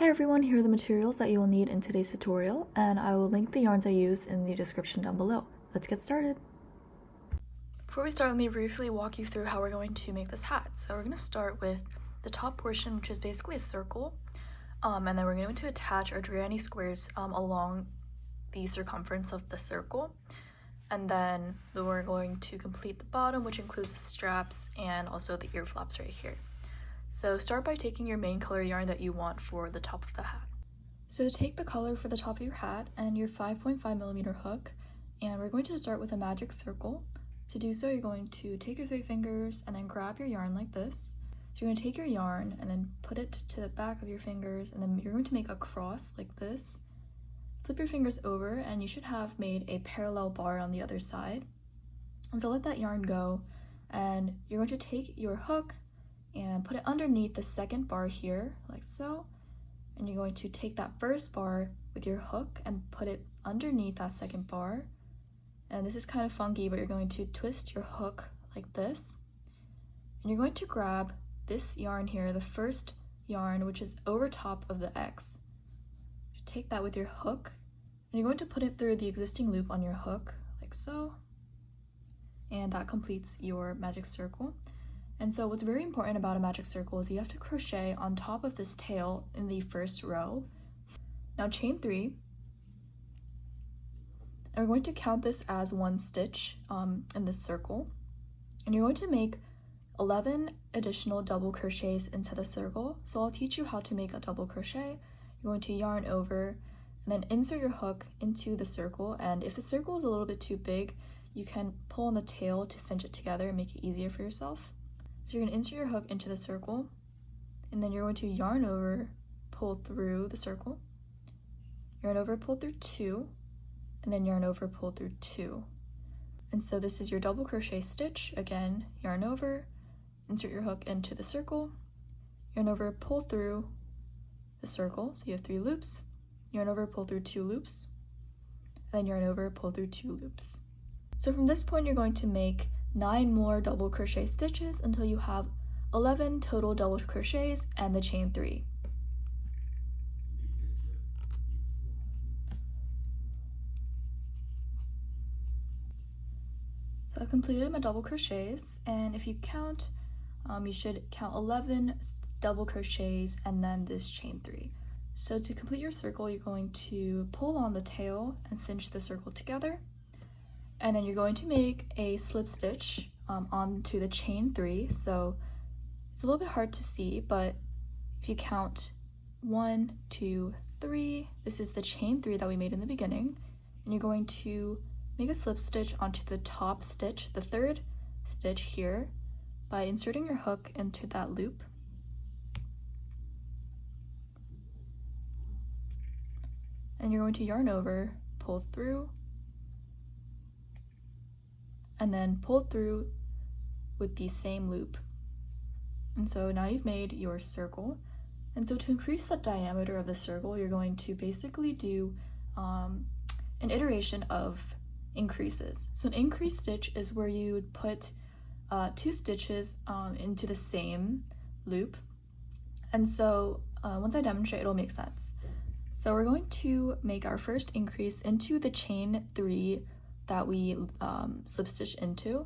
Hi everyone, here are the materials that you will need in today's tutorial, and I will link the yarns I use in the description down below. Let's get started! Before we start, let me briefly walk you through how we're going to make this hat. So we're going to start with the top portion, which is basically a circle, and then we're going to attach our granny squares along the circumference of the circle. And then we're going to complete the bottom, which includes the straps and also the ear flaps right here. So start by taking your main color yarn that you want for the top of the hat. So take the color for the top of your hat and your 5.5mm hook, and we're going to start with a magic circle. To do so, you're going to take your 3 fingers and then grab your yarn like this. So you're going to take your yarn and then put it to the back of your fingers, and then you're going to make a cross like this. Flip your fingers over and you should have made a parallel bar on the other side. And so let that yarn go, and you're going to take your hook and put it underneath the second bar here, like so. And you're going to take that first bar with your hook and put it underneath that second bar. And this is kind of funky, but you're going to twist your hook like this. And you're going to grab this yarn here, the first yarn, which is over top of the X. You take that with your hook, and you're going to put it through the existing loop on your hook, like so. And that completes your magic circle. And so what's very important about a magic circle is you have to crochet on top of this tail in the first row. Now chain 3, and we're going to count this as 1 stitch in this circle. And you're going to make 11 additional double crochets into the circle. So I'll teach you how to make a double crochet. You're going to yarn over and then insert your hook into the circle. And if the circle is a little bit too big, you can pull on the tail to cinch it together and make it easier for yourself. So you're going to insert your hook into the circle, and then you're going to yarn over, pull through the circle, yarn over, pull through 2, and then yarn over, pull through 2. And so this is your double crochet stitch. Again, yarn over, insert your hook into the circle, yarn over, pull through the circle, so you have 3 loops, yarn over, pull through 2 loops, and then yarn over, pull through 2 loops. So from this point, you're going to make 9 more double crochet stitches until you have 11 total double crochets and the chain 3. So I completed my double crochets, and if you count, you should count 11 double crochets and then this chain 3. So to complete your circle, you're going to pull on the tail and cinch the circle together. And then you're going to make a slip stitch onto the chain 3. So it's a little bit hard to see, but if you count 1, 2, 3, this is the chain 3 that we made in the beginning. And you're going to make a slip stitch onto the top stitch, the 3rd stitch here, by inserting your hook into that loop. And you're going to yarn over, pull through, and then pull through with the same loop. And so now you've made your circle. And so to increase the diameter of the circle, you're going to basically do an iteration of increases. So an increase stitch is where you would put 2 stitches into the same loop. And so once I demonstrate, it'll make sense. So we're going to make our first increase into the chain 3 that we slip stitch into.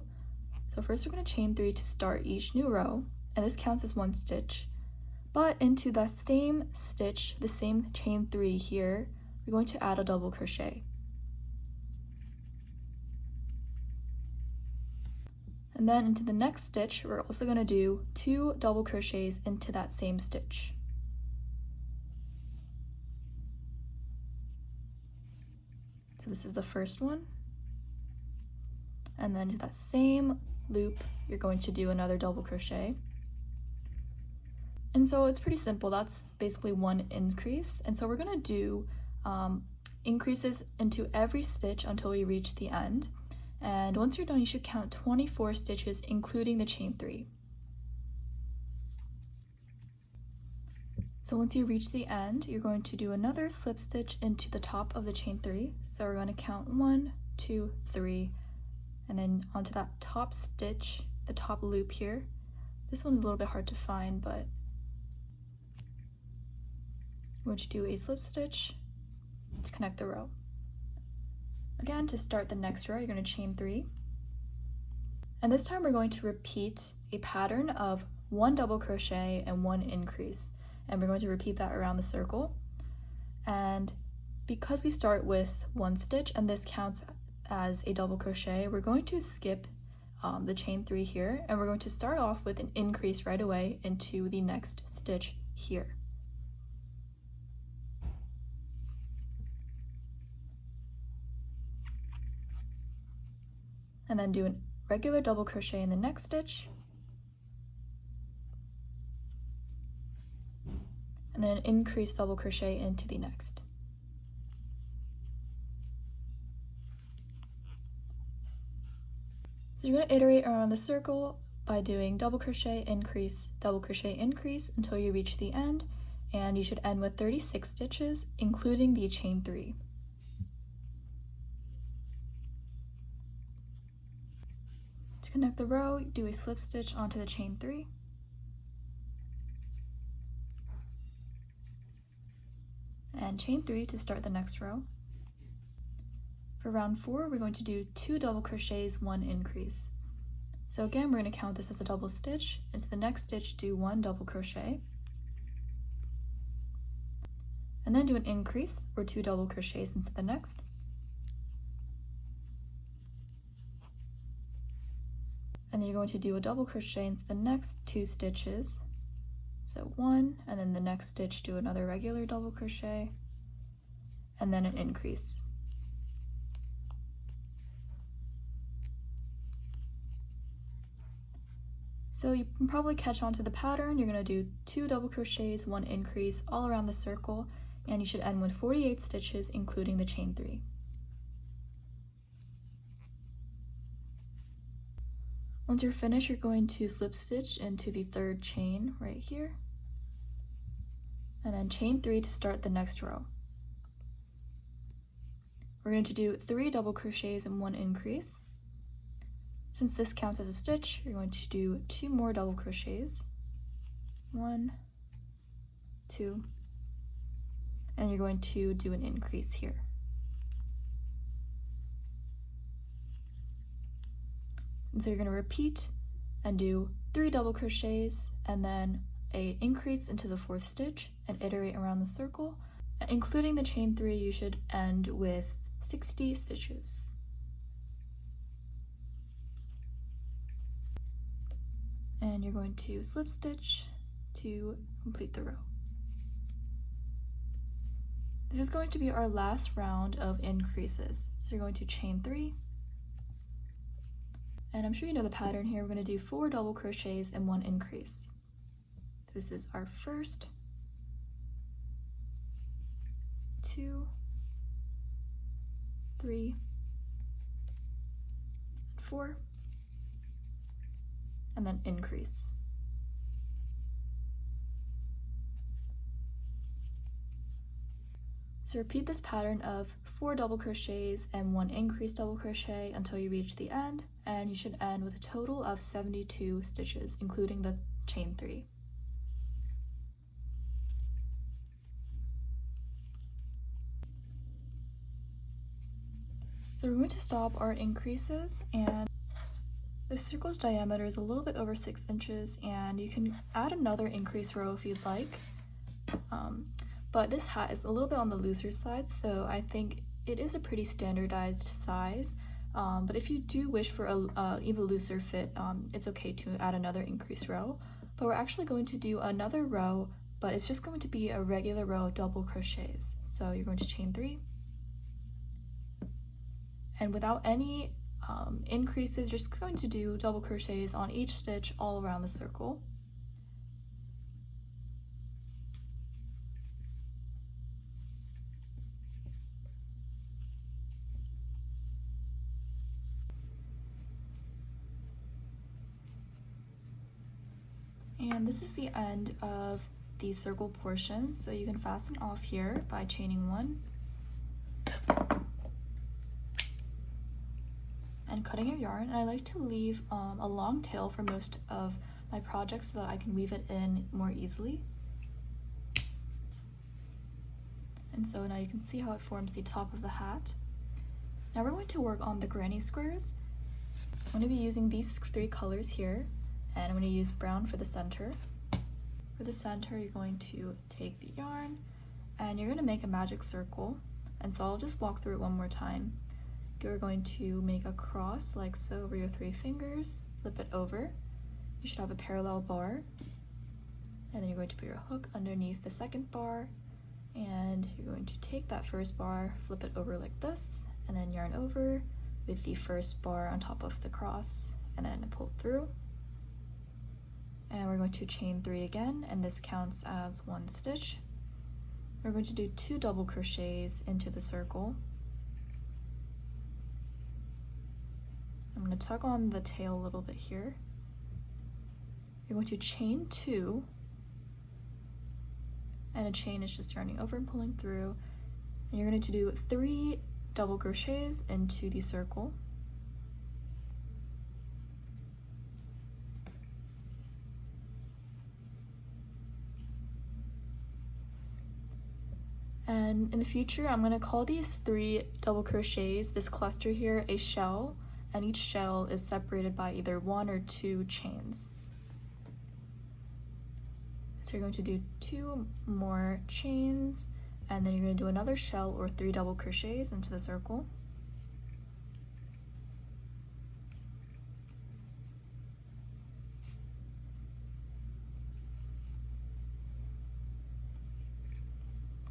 So first we're going to chain 3 to start each new row, and this counts as 1 stitch. But into that same stitch, the same chain 3 here, we're going to add a double crochet. And then into the next stitch, we're also going to do 2 double crochets into that same stitch. So this is the first one. And then to that same loop, you're going to do another double crochet. And so it's pretty simple. That's basically 1 increase. And so we're going to do increases into every stitch until we reach the end. And once you're done, you should count 24 stitches, including the chain 3. So once you reach the end, you're going to do another slip stitch into the top of the chain 3. So we're going to count 1, 2, 3, and then onto that top stitch, the top loop here. This one's a little bit hard to find, but we're going to do a slip stitch to connect the row. Again, to start the next row, you're going to chain 3. And this time we're going to repeat a pattern of 1 double crochet and 1 increase. And we're going to repeat that around the circle. And because we start with 1 stitch and this counts as a double crochet, we're going to skip the chain 3 here, and we're going to start off with an increase right away into the next stitch here. And then do a regular double crochet in the next stitch, and then an increased double crochet into the next. So you're going to iterate around the circle by doing double crochet, increase, double crochet, increase until you reach the end, and you should end with 36 stitches, including the chain 3. To connect the row, do a slip stitch onto the chain 3. And chain 3 to start the next row. For round 4, we're going to do 2 double crochets, 1 increase. So again, we're going to count this as a double stitch. Into the next stitch, do 1 double crochet. And then do an increase, or 2 double crochets into the next. And then you're going to do a double crochet into the next 2 stitches. So 1, and then the next stitch, do another regular double crochet, and then an increase. So you can probably catch on to the pattern. You're going to do 2 double crochets, 1 increase all around the circle, and you should end with 48 stitches, including the chain 3. Once you're finished, you're going to slip stitch into the 3rd chain right here, and then chain 3 to start the next row. We're going to do 3 double crochets and 1 increase. Since this counts as a stitch, you're going to do 2 more double crochets, 1, 2, and you're going to do an increase here. And so you're going to repeat and do 3 double crochets and then an increase into the 4th stitch and iterate around the circle. Including the chain 3, you should end with 60 stitches. And you're going to slip stitch to complete the row. This is going to be our last round of increases. So you're going to chain 3, and I'm sure you know the pattern here. We're going to do 4 double crochets and 1 increase. This is our first, 2, 3, 4, and then increase. So repeat this pattern of 4 double crochets and 1 increased double crochet until you reach the end, and you should end with a total of 72 stitches, including the chain 3. So we're going to stop our increases, and the circle's diameter is a little bit over 6 inches, and you can add another increase row if you'd like. But this hat is a little bit on the looser side, so I think it is a pretty standardized size. But if you do wish for a even looser fit, it's okay to add another increase row. But we're actually going to do another row, but it's just going to be a regular row of double crochets. So you're going to chain 3, and without any increases, you're just going to do double crochets on each stitch all around the circle. And this is the end of the circle portion, so you can fasten off here by chaining 1 and cutting your yarn. And I like to leave a long tail for most of my projects so that I can weave it in more easily. And so now you can see how it forms the top of the hat. Now we're going to work on the granny squares. I'm going to be using these 3 colors here, and I'm going to use brown for the center. For the center, you're going to take the yarn and you're going to make a magic circle. And so I'll just walk through it one more time. You're going to make a cross like so over your 3 fingers, flip it over. You should have a parallel bar. And then you're going to put your hook underneath the second bar, and you're going to take that first bar, flip it over like this, and then yarn over with the first bar on top of the cross, and then pull through. And we're going to chain 3 again, and this counts as 1 stitch. We're going to do 2 double crochets into the circle. I'm going to tug on the tail a little bit here. You're going to chain 2, and a chain is just yarning over and pulling through, and you're going to do 3 double crochets into the circle. And in the future, I'm going to call these 3 double crochets, this cluster here, a shell, and each shell is separated by either 1 or 2 chains. So you're going to do 2 more chains, and then you're going to do another shell or 3 double crochets into the circle.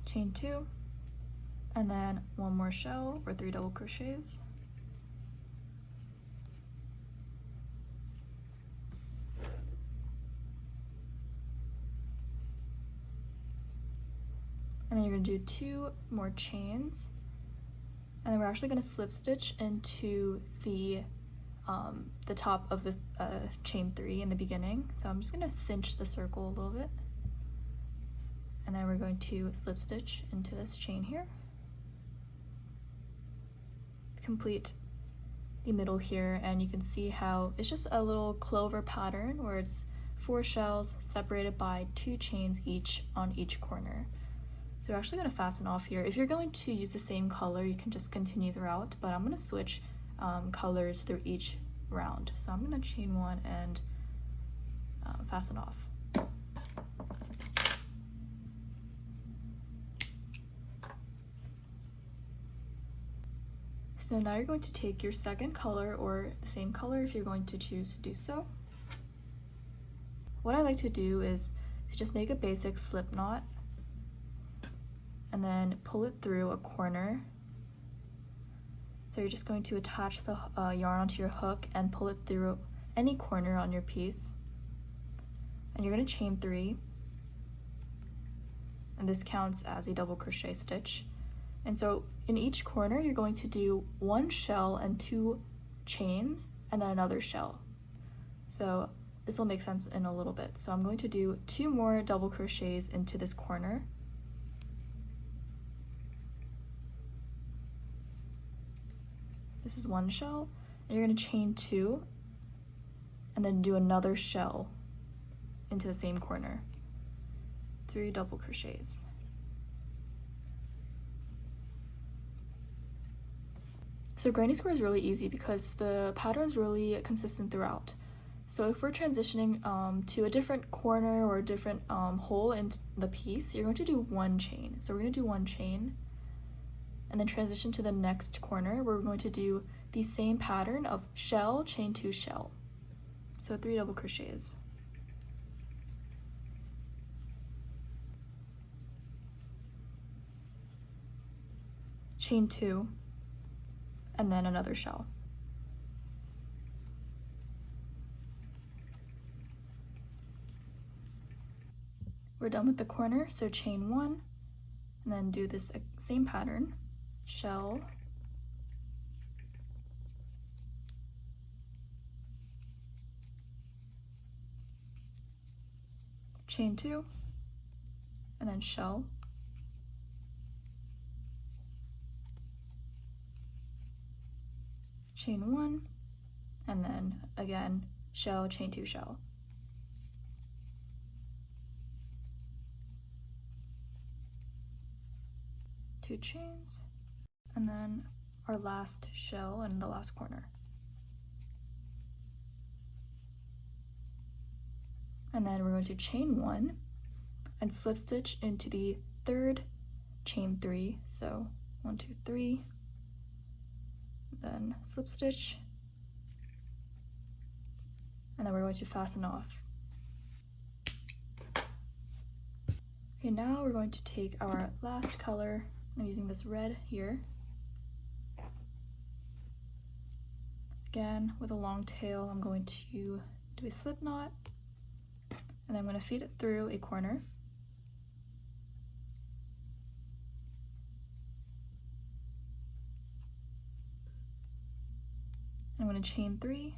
Chain 2, and then 1 more shell or 3 double crochets. And then you're going to do 2 more chains, and then we're actually going to slip stitch into the top of the chain 3 in the beginning. So I'm just going to cinch the circle a little bit, and then we're going to slip stitch into this chain here, complete the middle here, and you can see how it's just a little clover pattern where it's 4 shells separated by 2 chains each on each corner. So we're actually going to fasten off here. If you're going to use the same color, you can just continue throughout, but I'm going to switch colors through each round. So I'm going to chain 1 and fasten off. So now you're going to take your second color, or the same color if you're going to choose to do so. What I like to do is to just make a basic slip knot and then pull it through a corner. So you're just going to attach the yarn onto your hook and pull it through any corner on your piece. And you're going to chain 3, and this counts as a double crochet stitch. And so in each corner, you're going to do 1 shell and 2 chains, and then another shell. So this will make sense in a little bit. So I'm going to do 2 more double crochets into this corner. This is 1 shell, and you're going to chain 2, and then do another shell into the same corner. 3 double crochets. So granny square is really easy because the pattern is really consistent throughout. So if we're transitioning to a different corner or a different hole in the piece, you're going to do 1 chain. So we're going to do 1 chain, and then transition to the next corner where we're going to do the same pattern of shell, chain 2, shell. So 3 double crochets. Chain 2, and then another shell. We're done with the corner, so chain 1, and then do this same pattern, shell, chain 2, and then shell, chain 1, and then again shell, chain 2, shell. 2 chains, and then our last shell in the last corner. And then we're going to chain 1 and slip stitch into the third chain 3. So 1, 2, 3, then slip stitch, and then we're going to fasten off. Okay, now we're going to take our last color. I'm using this red here. Again, with a long tail, I'm going to do a slip knot, and then I'm going to feed it through a corner. I'm going to chain 3.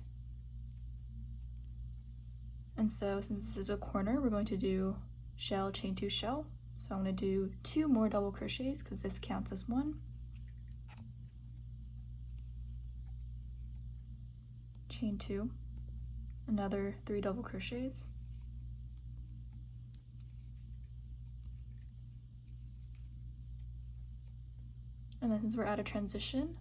And so since this is a corner, we're going to do shell, chain 2, shell. So I'm going to do 2 more double crochets because this counts as 1. Chain 2, another 3 double crochets. And then since we're at a transition,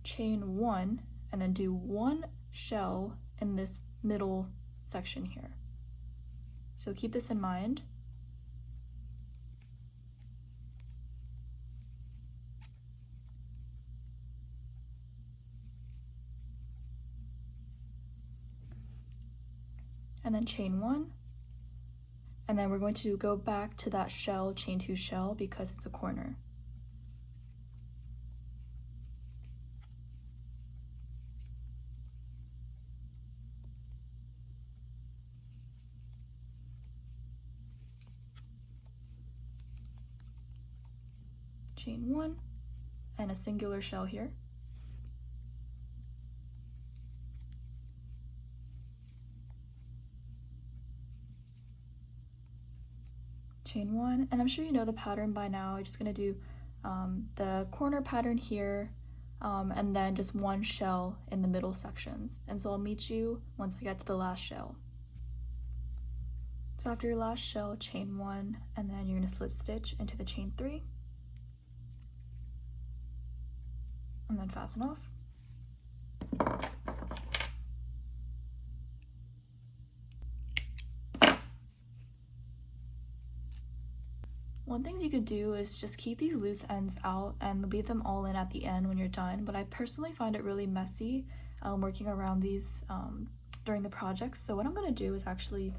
chain 1 and then do 1 shell in this middle section here. So keep this in mind. And then chain 1, and then we're going to go back to that shell, chain 2 shell, because it's a corner. Chain 1 and a singular shell here. Chain 1, and I'm sure you know the pattern by now. I'm just going to do the corner pattern here, and then just 1 shell in the middle sections. And so I'll meet you once I get to the last shell. So after your last shell, chain 1, and then you're going to slip stitch into the chain 3, and then fasten off. One thing you could do is just keep these loose ends out and leave them all in at the end when you're done, but I personally find it really messy working around these during the project. So what I'm going to do is actually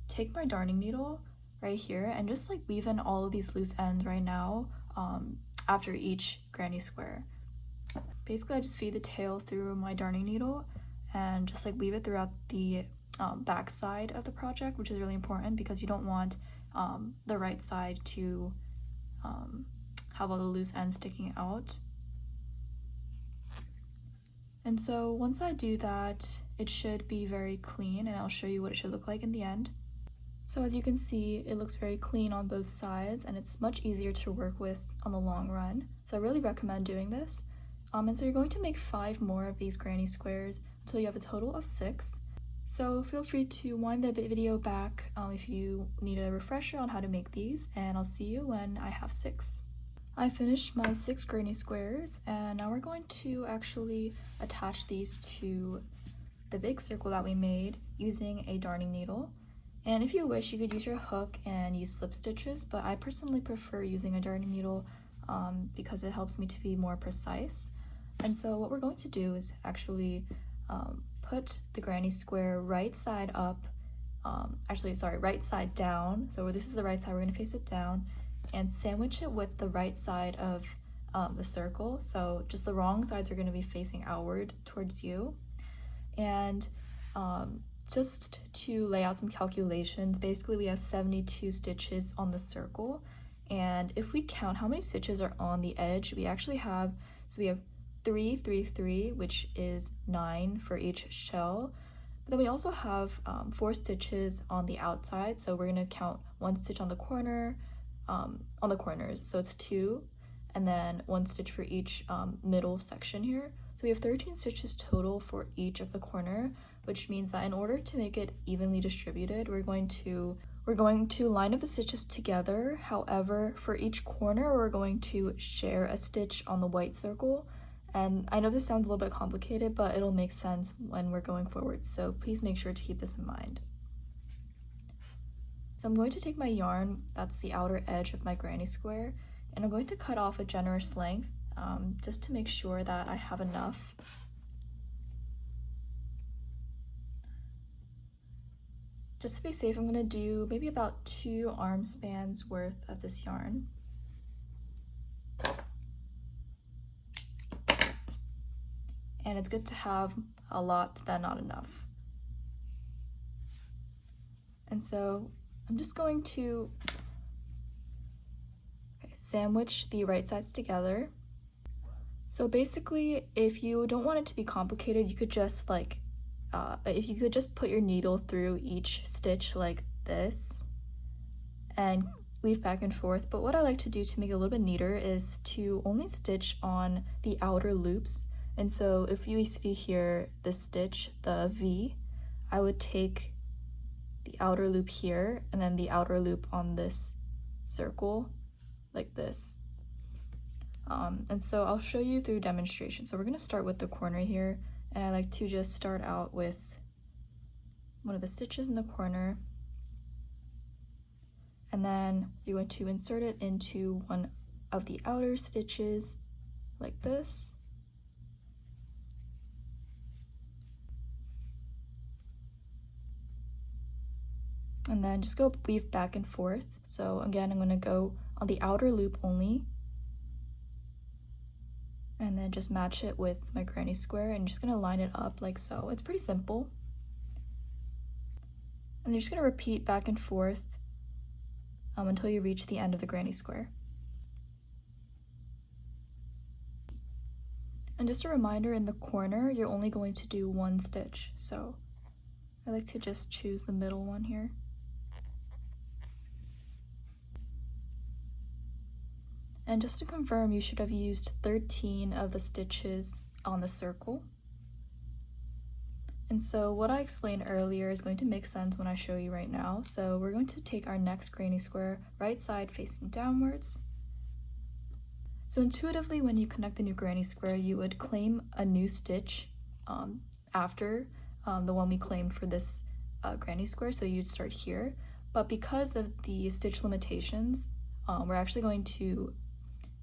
take my darning needle right here and just like weave in all of these loose ends right now after each granny square. Basically, I just feed the tail through my darning needle and just like weave it throughout the back side of the project, which is really important because you don't want the right side to have all the loose ends sticking out. And so once I do that, it should be very clean, and I'll show you what it should look like in the end. So as you can see, it looks very clean on both sides, and it's much easier to work with on the long run. So I really recommend doing this. And so you're going to make 5 more of these granny squares until you have a total of 6. So feel free to wind the video back if you need a refresher on how to make these, and I'll see you when I have 6. I finished my 6 granny squares, and now we're going to actually attach these to the big circle that we made using a darning needle. And if you wish, you could use your hook and use slip stitches, but I personally prefer using a darning needle because it helps me to be more precise. And so what we're going to do is actually put the granny square right side up, right side down. So this is the right side, we're going to face it down, and sandwich it with the right side of the circle. So just the wrong sides are going to be facing outward towards you. And just to lay out some calculations, basically we have 72 stitches on the circle, and if we count how many stitches are on the edge, we actually have, so we have 3, 3, 3, which is 9 for each shell. But then we also have 4 stitches on the outside, so we're going to count 1 stitch on the corner, on the corners, so it's 2, and then 1 stitch for each middle section here. So we have 13 stitches total for each of the corner, which means that in order to make it evenly distributed, we're going to We're going to line up the stitches together. However, for each corner, we're going to share a stitch on the white circle. And I know this sounds a little bit complicated, but it'll make sense when we're going forward. So please make sure to keep this in mind. So I'm going to take my yarn, that's the outer edge of my granny square, and I'm going to cut off a generous length just to make sure that I have enough. Just to be safe, I'm going to do maybe about 2 arm spans worth of this yarn. And it's good to have a lot than not enough. And so I'm just going to sandwich the right sides together. So basically, if you don't want it to be complicated, you could just if you could just put your needle through each stitch like this and weave back and forth. But what I like to do to make it a little bit neater is to only stitch on the outer loops. And so if you see here this stitch, the V, I would take the outer loop here and then the outer loop on this circle like this. And so I'll show you through demonstration. So we're going to start with the corner here, and I like to just start out with one of the stitches in the corner, and then you're going to insert it into one of the outer stitches like this. And then just go weave back and forth. So again, I'm going to go on the outer loop only, and then just match it with my granny square and just going to line it up like so. It's pretty simple. And you're just going to repeat back and forth until you reach the end of the granny square. And just a reminder, in the corner, you're only going to do 1 stitch. So I like to just choose the middle one here. And just to confirm, you should have used 13 of the stitches on the circle. And so what I explained earlier is going to make sense when I show you right now. So we're going to take our next granny square, right side facing downwards. So intuitively, when you connect the new granny square, you would claim a new stitch after the one we claimed for this granny square. So you'd start here. But because of the stitch limitations, we're actually going to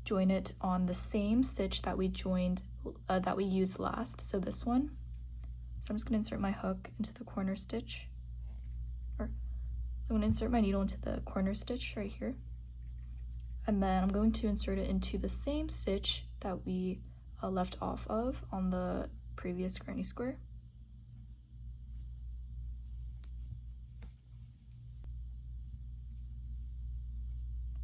join it on the same stitch that we used last, so this one. So I'm just going to insert my hook into the corner stitch, or I'm going to insert my needle into the corner stitch right here, and then I'm going to insert it into the same stitch that we left off of on the previous granny square.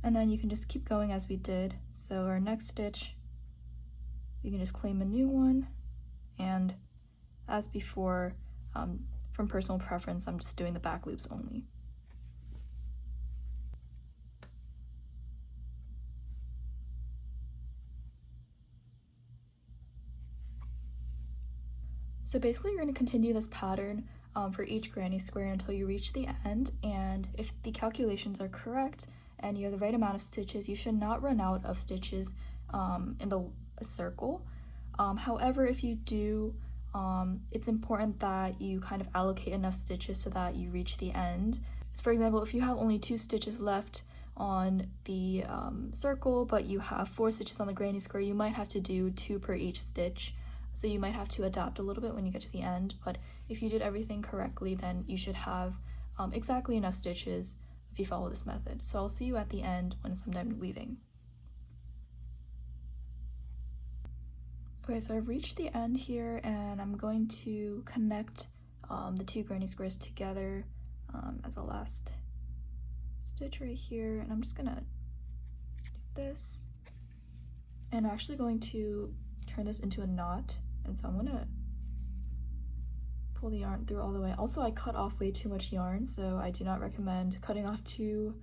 And then you can just keep going as we did. So our next stitch, you can just claim a new one. And as before, from personal preference, I'm just doing the back loops only. So basically you're going to continue this pattern for each granny square until you reach the end. And if the calculations are correct, and you have the right amount of stitches, you should not run out of stitches in the circle. However, if you do, it's important that you kind of allocate enough stitches so that you reach the end. So for example, if you have only 2 stitches left on the circle, but you have 4 stitches on the granny square, you might have to do 2 per each stitch. So you might have to adapt a little bit when you get to the end, but if you did everything correctly, then you should have exactly enough stitches if you follow this method. So I'll see you at the end when I'm done weaving. Okay, so I've reached the end here, and I'm going to connect the 2 granny squares together as a last stitch right here, and I'm just gonna do this, and I'm actually going to turn this into a knot, and so I'm gonna pull the yarn through all the way. Also, I cut off way too much yarn, so I do not recommend cutting off 2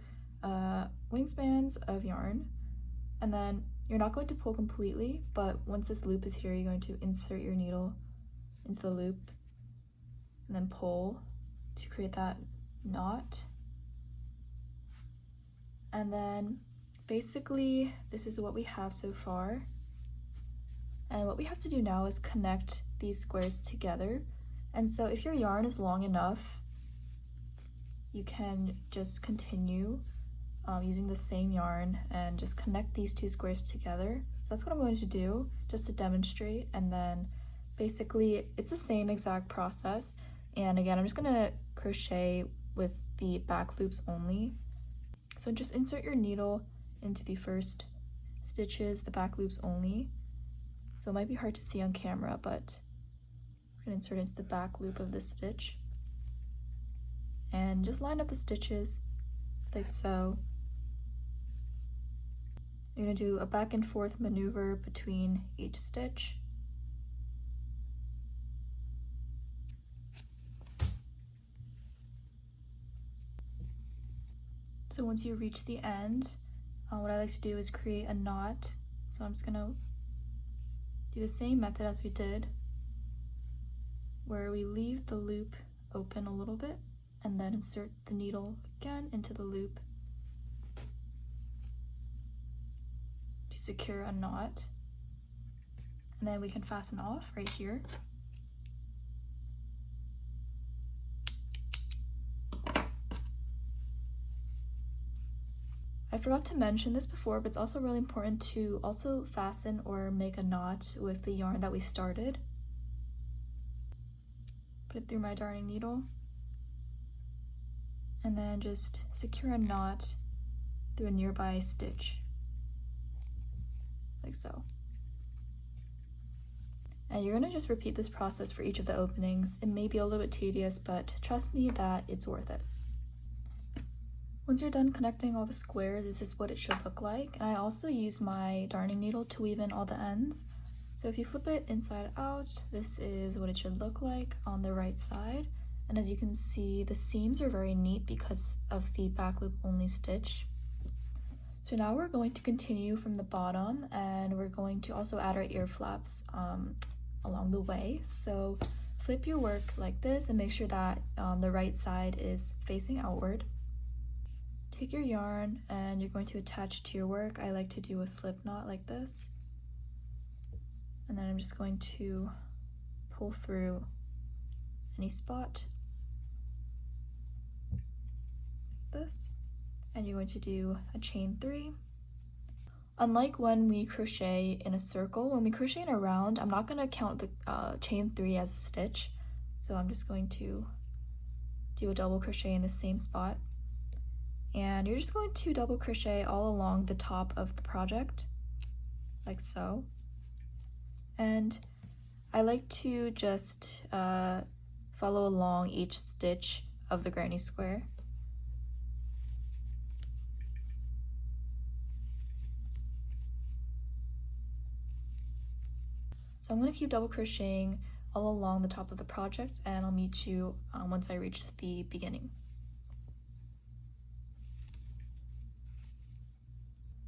wingspans of yarn. And then you're not going to pull completely, but once this loop is here, you're going to insert your needle into the loop and then pull to create that knot. And then basically this is what we have so far. And what we have to do now is connect these squares together. And so if your yarn is long enough, you can just continue using the same yarn and just connect these two squares together. So that's what I'm going to do just to demonstrate. And then basically it's the same exact process. And again, I'm just gonna crochet with the back loops only. So just insert your needle into the first stitches, the back loops only. So it might be hard to see on camera, but I'm gonna insert into the back loop of this stitch. And just line up the stitches like so. You're gonna do a back and forth maneuver between each stitch. So once you reach the end, what I like to do is create a knot. So I'm just gonna do the same method as we did, where we leave the loop open a little bit and then insert the needle again into the loop to secure a knot. And then we can fasten off right here. I forgot to mention this before, but it's also really important to also fasten or make a knot with the yarn that we started. Put it through my darning needle, and then just secure a knot through a nearby stitch, like so. And you're gonna just repeat this process for each of the openings. It may be a little bit tedious, but trust me that it's worth it. Once you're done connecting all the squares, this is what it should look like. And I also use my darning needle to weave in all the ends. So if you flip it inside out, this is what it should look like on the right side. And as you can see, the seams are very neat because of the back loop only stitch. So now we're going to continue from the bottom, and we're going to also add our ear flaps along the way. So flip your work like this and make sure that the right side is facing outward. Take your yarn and you're going to attach it to your work. I like to do a slip knot like this. And then I'm just going to pull through any spot like this. And you're going to do a chain 3. Unlike when we crochet in a circle, when we crochet in a round, I'm not going to count the chain 3 as a stitch. So I'm just going to do a double crochet in the same spot. And you're just going to double crochet all along the top of the project, like so. And I like to just follow along each stitch of the granny square. So I'm going to keep double crocheting all along the top of the project, and I'll meet you once I reach the beginning.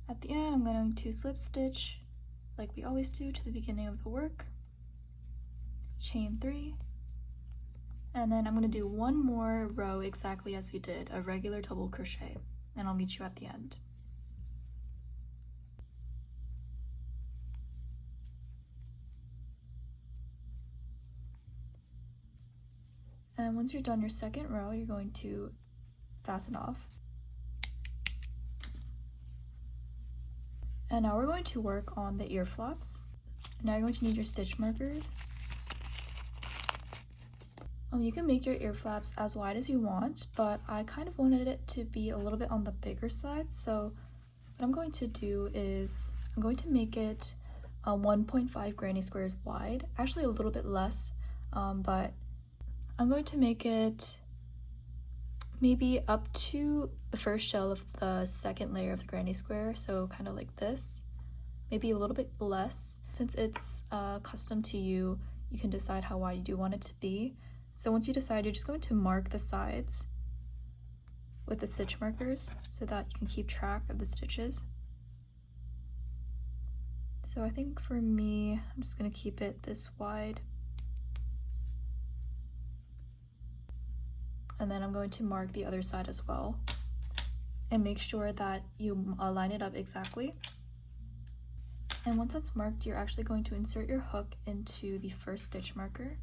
At the end, I'm going to slip stitch like we always do to the beginning of the work, chain 3, and then I'm going to do one more row exactly as we did, a regular double crochet, and I'll meet you at the end. And once you're done your second row, you're going to fasten off. And now we're going to work on the ear flaps. Now you're going to need your stitch markers. You can make your ear flaps as wide as you want, but I kind of wanted it to be a little bit on the bigger side. So what I'm going to do is I'm going to make it 1.5 granny squares wide, actually a little bit less, but I'm going to make it maybe up to the first shell of the second layer of the granny square, so kind of like this, maybe a little bit less. Since it's custom to you, you can decide how wide you do want it to be. So once you decide, you're just going to mark the sides with the stitch markers so that you can keep track of the stitches. So I think for me, I'm just going to keep it this wide. And then I'm going to mark the other side as well. and make sure that you line it up exactly. And once that's marked, you're actually going to insert your hook into the first stitch marker.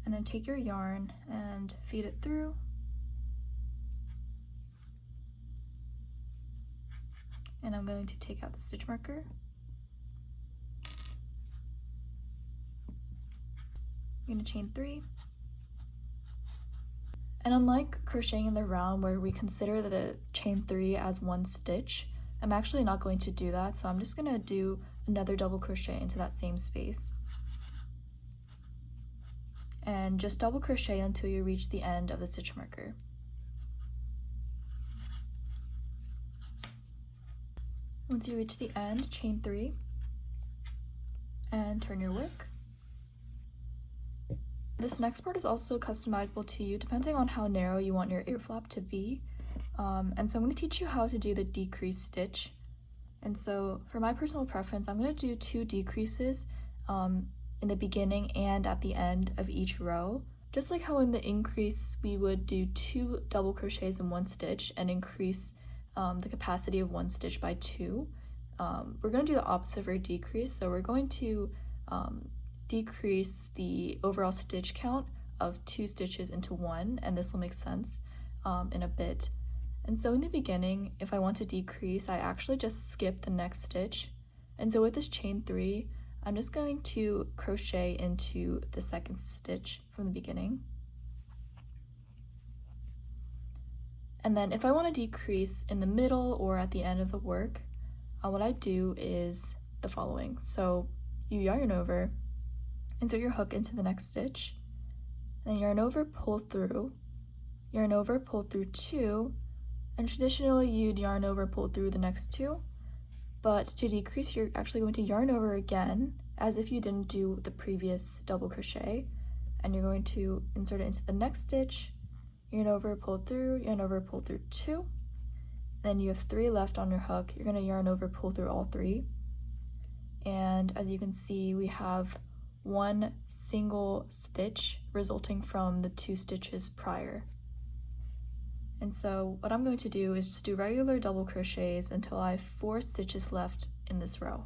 And then take your yarn and feed it through. And I'm going to take out the stitch marker. You're going to chain 3. And unlike crocheting in the round where we consider the chain 3 as one stitch, I'm actually not going to do that, so I'm just going to do another double crochet into that same space. And just double crochet until you reach the end of the stitch marker. Once you reach the end, chain 3 and turn your work. This next part is also customizable to you depending on how narrow you want your ear flap to be. And so I'm going to teach you how to do the decrease stitch. And so for my personal preference, I'm going to do 2 decreases in the beginning and at the end of each row. Just like how in the increase we would do 2 double crochets in 1 stitch and increase the capacity of 1 stitch by 2. We're going to do the opposite for decrease, so we're going to decrease the overall stitch count of 2 stitches into 1, and this will make sense in a bit. And so in the beginning, if I want to decrease, I actually just skip the next stitch. And so with this chain 3, I'm just going to crochet into the second stitch from the beginning. And then if I want to decrease in the middle or at the end of the work, what I do is the following. So you yarn over, insert your hook into the next stitch, then yarn over, pull through, yarn over, pull through 2, and traditionally you'd yarn over, pull through the next 2, but to decrease you're actually going to yarn over again as if you didn't do the previous double crochet, and you're going to insert it into the next stitch, yarn over, pull through, yarn over, pull through 2, then you have 3 left on your hook. You're going to yarn over, pull through all 3, and as you can see we have 1 single stitch resulting from the 2 stitches prior. And so what I'm going to do is just do regular double crochets until I have 4 stitches left in this row.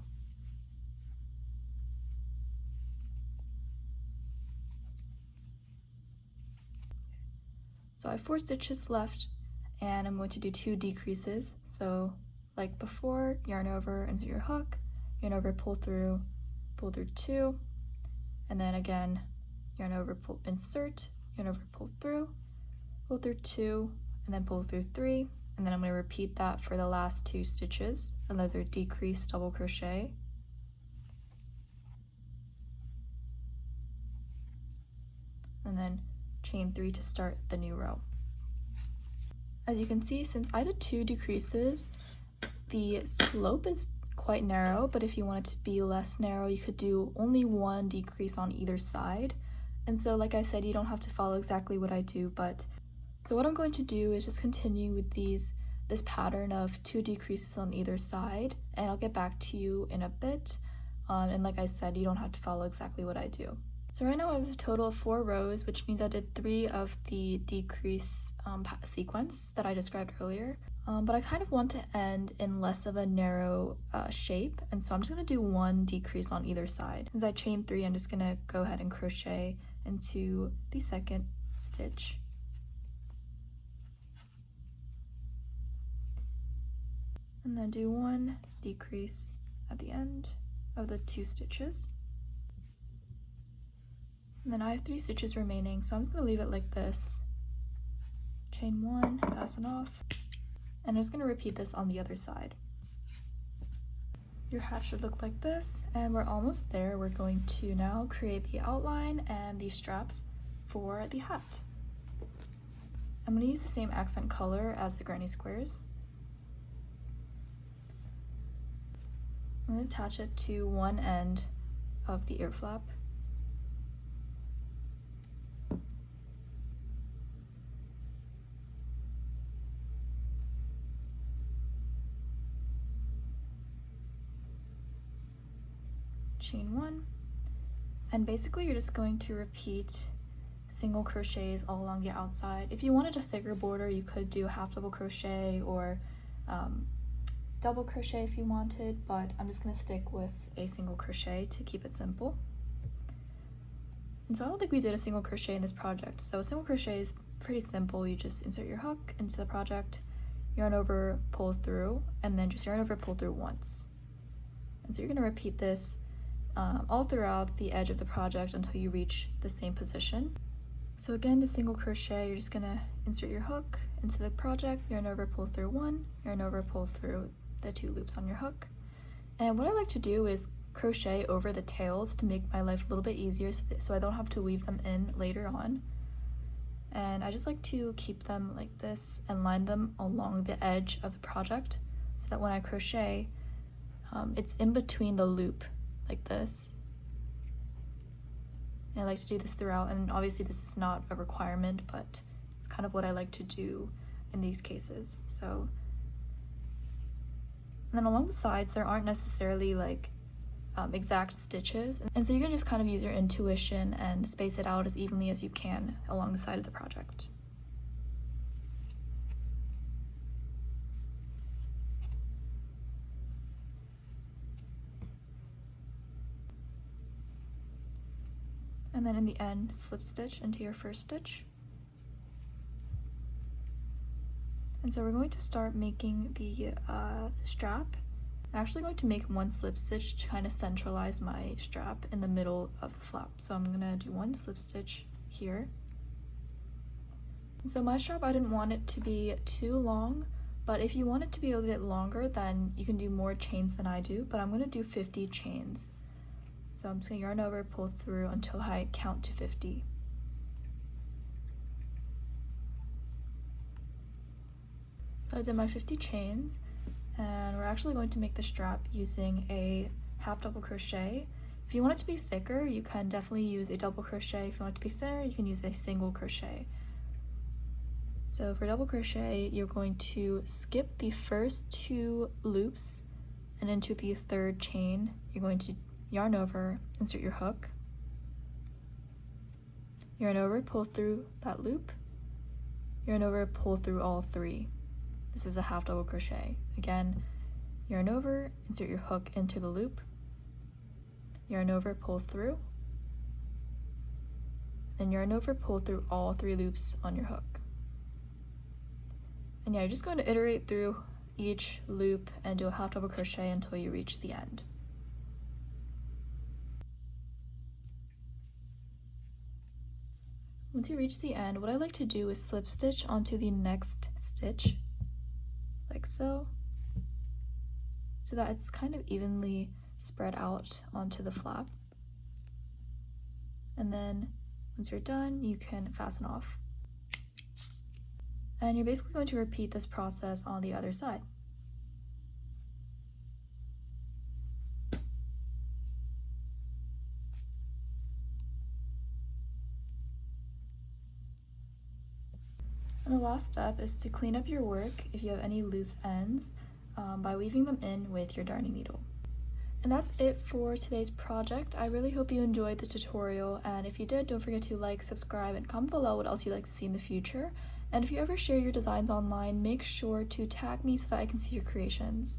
So I have 4 stitches left, and I'm going to do 2 decreases. So like before, yarn over, insert your hook, yarn over, pull through 2, and then again, yarn over, pull, insert, yarn over, pull through 2, and then pull through 3, and then I'm going to repeat that for the last 2 stitches, another decrease double crochet, and then chain 3 to start the new row. As you can see, since I did 2 decreases, the slope is quite narrow, but if you want it to be less narrow, you could do only 1 decrease on either side. And so like I said, you don't have to follow exactly what I do, but so what I'm going to do is just continue with this pattern of 2 decreases on either side, and I'll get back to you in a bit. And like I said, you don't have to follow exactly what I do. So right now I have a total of 4 rows, which means I did 3 of the decrease sequence that I described earlier. But I kind of want to end in less of a narrow shape, and so I'm just going to do 1 decrease on either side. Since I chained 3, I'm just going to go ahead and crochet into the second stitch. And then do 1 decrease at the end of the 2 stitches. And then I have 3 stitches remaining, so I'm just going to leave it like this. Chain 1, fasten off, and I'm just going to repeat this on the other side. Your hat should look like this, and we're almost there. We're going to now create the outline and the straps for the hat. I'm going to use the same accent color as the granny squares. I'm going to attach it to one end of the ear flap. Chain 1, and basically you're just going to repeat single crochets all along the outside. If you wanted a thicker border, you could do half double crochet or double crochet if you wanted, but I'm just going to stick with a single crochet to keep it simple. And so I don't think we did a single crochet in this project. So a single crochet is pretty simple. You just insert your hook into the project, yarn over, pull through, and then just yarn over, pull through once. And so you're going to repeat this all throughout the edge of the project until you reach the same position. So again, to single crochet, you're just going to insert your hook into the project, yarn over, pull through one, yarn over, pull through the 2 loops on your hook. And what I like to do is crochet over the tails to make my life a little bit easier so I don't have to weave them in later on. And I just like to keep them like this and line them along the edge of the project so that when I crochet, it's in between the loop like this. And I like to do this throughout, and obviously this is not a requirement, but it's kind of what I like to do in these cases. So, and then along the sides, there aren't necessarily like exact stitches, and so you can just kind of use your intuition and space it out as evenly as you can along the side of the project. And then in the end, slip stitch into your first stitch. And so we're going to start making the strap. I'm actually going to make 1 slip stitch to kind of centralize my strap in the middle of the flap. So I'm gonna do 1 slip stitch here. And so my strap, I didn't want it to be too long, but if you want it to be a little bit longer, then you can do more chains than I do, but I'm gonna do 50 chains. So I'm just gonna yarn over, pull through until I count to 50. So I did my 50 chains, and we're actually going to make the strap using a half double crochet. If you want it to be thicker, you can definitely use a double crochet. If you want it to be thinner, you can use a single crochet. So for double crochet, you're going to skip the first 2 loops, and into the 3rd chain, you're going to yarn over, insert your hook, yarn over, pull through that loop, yarn over, pull through all 3. This is a half double crochet. Again, yarn over, insert your hook into the loop, yarn over, pull through, then yarn over, pull through all 3 loops on your hook. And yeah, you're just going to iterate through each loop and do a half double crochet until you reach the end. Once you reach the end, what I like to do is slip stitch onto the next stitch, like so that it's kind of evenly spread out onto the flap. And then once you're done, you can fasten off. And you're basically going to repeat this process on the other side. And the last step is to clean up your work if you have any loose ends by weaving them in with your darning needle. And that's it for today's project. I really hope you enjoyed the tutorial, and if you did, don't forget to like, subscribe, and comment below what else you'd like to see in the future. And if you ever share your designs online, make sure to tag me so that I can see your creations.